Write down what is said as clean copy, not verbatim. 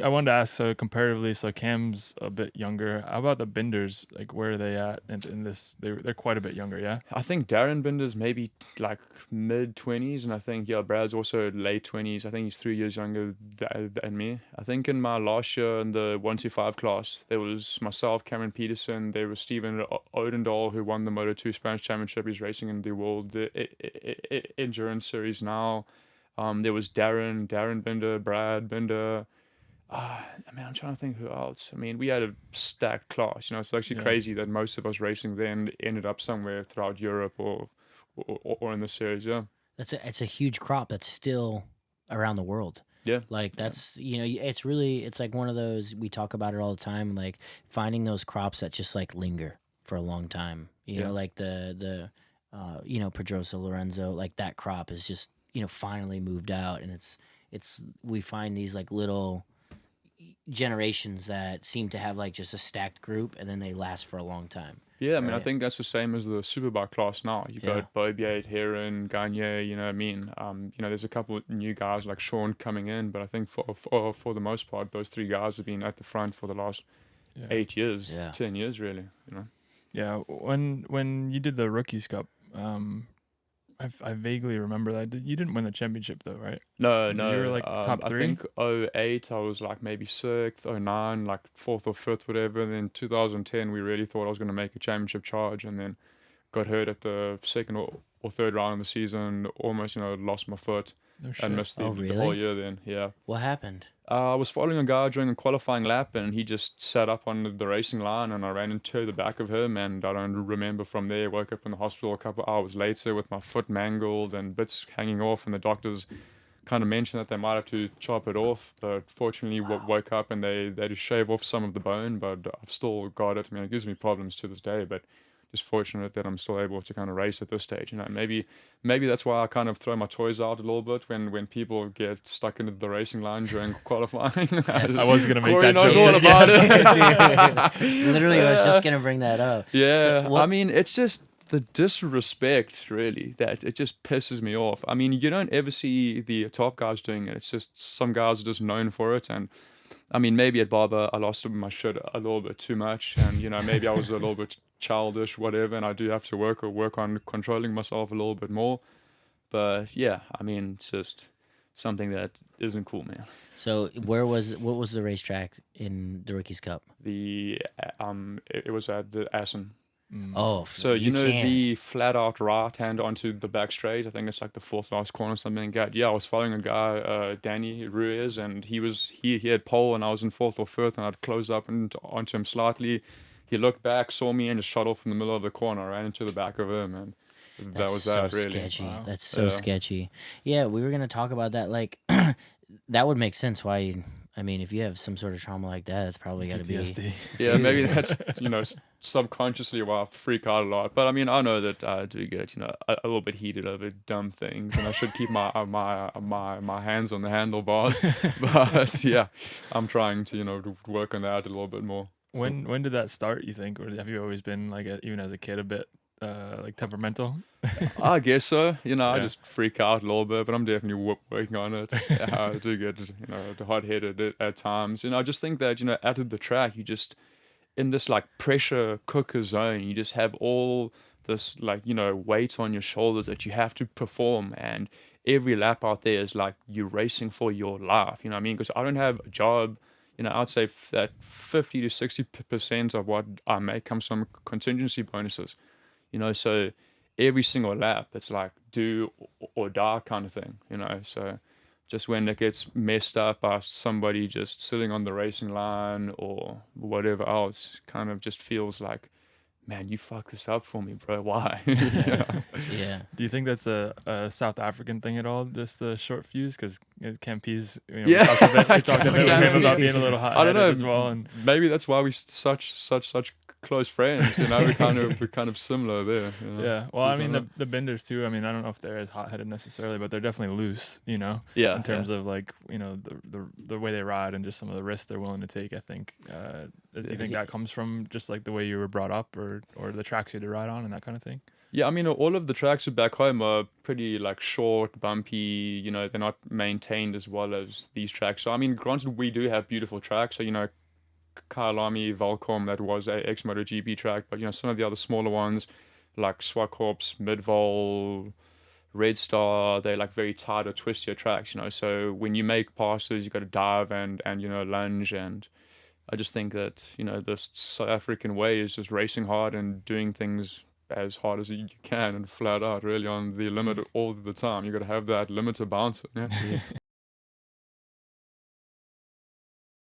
I wanted to ask, so comparatively, so Cam's a bit younger. How about the Binders? Like, where are they at in this? They're quite a bit younger, yeah? I think Darryn Binder's maybe like mid-20s, and I think, yeah, Brad's also late 20s. I think he's 3 years younger than me. I think in my last year in the 125 class, there was myself, Cameron Peterson, there was Stephen Odendahl, who won the Moto2 Spanish Championship. He's racing in the World Endurance Series now. There was Darryn Binder, Brad Binder. I mean, I'm trying to think who else. I mean, we had a stacked class. It's actually Yeah. crazy that most of us racing then ended up somewhere throughout Europe or in the series. Yeah, It's a huge crop that's still around the world. yeah, Like that's it's like one of those, we talk about it all the time, like finding those crops that just like linger for a long time. Yeah. Like the Pedrosa Lorenzo, like that crop is just finally moved out, and it's we find these like little generations that seem to have like just a stacked group, and then they last for a long time. yeah. I mean, I Right. think that's the same as the Superbike class now. You Yeah. got Bobiate, Heron, Gagne. You know what I mean? There's a couple of new guys like Sean coming in, but I think for the most part, those three guys have been at the front for the last Yeah. 8 years, Yeah. 10 years, really. Yeah. When you did the Rookies Cup, I vaguely remember that you didn't win the championship though, right? No, You no. were, like, top I three? think '08 I was like maybe sixth, '09 like fourth or fifth, whatever. And then 2010 we really thought I was going to make a championship charge, and then got hurt at the second or third round of the season. Almost, lost my foot No shit. and missed the, Oh, the whole really? year. Then, yeah. What happened? I was following a guy during a qualifying lap, and he just sat up on the racing line, and I ran into the back of him, and I don't remember from there. Woke up in the hospital a couple hours later with my foot mangled and bits hanging off, and the doctors kind of mentioned that they might have to chop it off, but fortunately woke up and they had to shave off some of the bone, but I've still got it. I mean, it gives me problems to this day, but just fortunate that I'm still able to kind of race at this stage. Maybe that's why I kind of throw my toys out a little bit when people get stuck into the racing line during qualifying. I was gonna make Corey that knows joke. all just about yet. it. Literally, I was just gonna bring that up. Yeah, So, what- I mean, it's just the disrespect, really, that it just pisses me off. I mean, you don't ever see the top guys doing it. It's just some guys are just known for it. And I mean, maybe at Barber, I lost my shit a little bit too much. And, maybe I was a little bit childish, whatever. And I do have to work on controlling myself a little bit more. But yeah, I mean, it's just something that isn't cool, man. So what was the racetrack in the Rookies Cup? It was at the Assen. Oh, So you can't. the flat out right hand onto the back straight. I think it's like the fourth last corner, something like that. Yeah, I was following a guy, Danny Ruiz, and he had pole, and I was in fourth or fifth, and I'd close up and onto him slightly. He looked back, saw me, and just shot off in the middle of the corner. I ran into the back of him, and that That's was so that really. sketchy. Wow. That's so Yeah. sketchy. Yeah, we were gonna talk about that. Like, that would make sense. Why? I mean, if you have some sort of trauma like that, it's probably got to be. PTSD. Yeah, maybe that's subconsciously why I freak out a lot. But I mean, I know that I do get a little bit heated over dumb things, and I should keep my hands on the handlebars. But yeah, I'm trying to work on that a little bit more. When did that start, you think? Or have you always been like even as a kid a bit like temperamental? I guess so. I Yeah. just freak out a little bit, but I'm definitely working on it. I do get hot-headed at times. I just think that out of the track, you just in this like pressure cooker zone, you just have all this like weight on your shoulders that you have to perform, and every lap out there is like you're racing for your life. You know what I mean? Because I don't have a job. I'd say that 50 to 60% of what I make comes from contingency bonuses. So every single lap, it's like do or die kind of thing. So just when it gets messed up by somebody just sitting on the racing line or whatever else, kind of just feels like, man, you fucked this up for me, bro. Why? Yeah. Do you think that's a South African thing at all? Just the short fuse, because Campy's, Yeah. we talked a bit with him about being a little I don't hot-headed know. as well. And Maybe that's why we're such close friends. We're kind of similar there. yeah, well, I We mean don't the Binders too. I mean, I don't know if they're as hot-headed necessarily, but they're definitely loose. Yeah, in terms of like the way they ride and just some of the risks they're willing to take. I think. Do you think that comes from just like the way you were brought up, or the tracks you had to ride on and that kind of thing? Yeah, I mean, all of the tracks back home are pretty like short, bumpy. They're not maintained as well as these tracks. So I mean, granted, we do have beautiful tracks. So Kyalami, Volcom, that was a ex MotoGP track, but some of the other smaller ones like Swakorps, Midvol, Red Star, they're like very tight or twistier tracks. So when you make passes, you got to dive and lunge. And I just think that the South African way is just racing hard and doing things as hard as you can and flat out, really on the limit all the time. You got to have that limiter bouncer. Yeah. Yeah.